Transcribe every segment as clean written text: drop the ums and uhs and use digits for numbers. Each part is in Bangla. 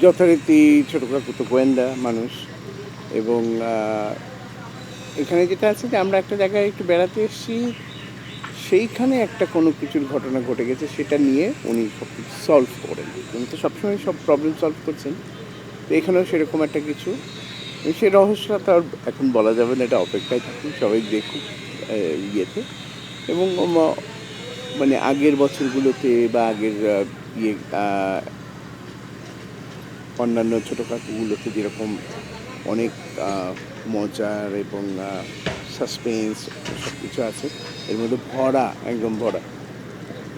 যথারীতি ছোটো কাকু তো গোয়েন্দা মানুষ এবং এখানে যেটা আছে যে আমরা একটা জায়গায় একটু বেড়াতে এসেছি, সেইখানে একটা কোনো কিছুর ঘটনা ঘটে গেছে, সেটা নিয়ে উনি সব কিছু সলভ করেন। উনি তো সবসময় সব প্রবলেম সলভ করছেন, তো এখানেও সেরকম একটা কিছু। সে রহস্যটা তো আর এখন বলা যাবে না, এটা অপেক্ষায় থাকুন, সবাই দেখুক ইয়েতে। এবং মানে আগের বছরগুলোতে বা আগের ইয়ে অন্যান্য ছোটো কাকুগুলোতে যেরকম অনেক মজার এবং সাসপেন্স সব কিছু আছে, এর মধ্যে ভরা, একদম ভরা।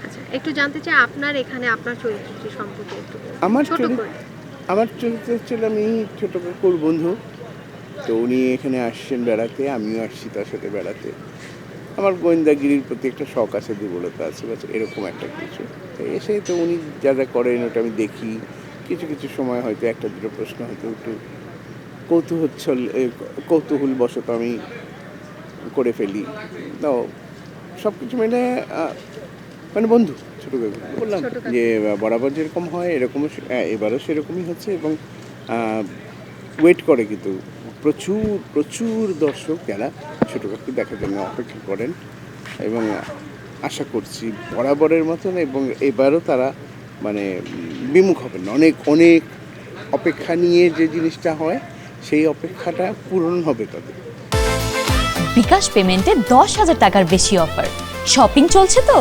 আচ্ছা, একটু জানতে চাই আপনার এখানে আপনার চরিত্রটি সম্পর্কে একটু আমার ছোট চরিত্র করে। আমার চরিত্র হচ্ছিল আমি ছোটো কাকুর বন্ধু। তো উনি এখানে আসছেন বেড়াতে, আমিও আসছি তার সাথে বেড়াতে। আমার গোয়েন্দাগিরির প্রতি একটা শখ আছে, দুর্বলতা আছে, বাস এরকম একটা কিছু। তো এসে তো উনি যা যা করেন ওটা আমি দেখি। কিছু কিছু সময় হয়তো একটা দুটো প্রশ্ন হয়তো একটু কৌতূহলবশত আমি করে ফেলি। তো সব কিছু মিলে মানে বন্ধু, ছোটো কাকু বললাম ছোট যে কাকু। বরাবর যেরকম হয় এরকমও এবারও সেরকমই হচ্ছে। এবং ওয়েট করে কিন্তু প্রচুর প্রচুর দর্শক যারা ছোটো কাকু দেখার জন্য অপেক্ষা করেন। এবং আশা করছি বরাবরের মতন এবং এবারও তারা মানে বিমুখ হবেন না। অনেক অনেক অপেক্ষা নিয়ে যে জিনিসটা হয়, সেই অপেক্ষাটা পূরণ হবে তাদের। বিকাশ পেমেন্টে 10,000 টাকার বেশি অফার, শপিং চলছে তো।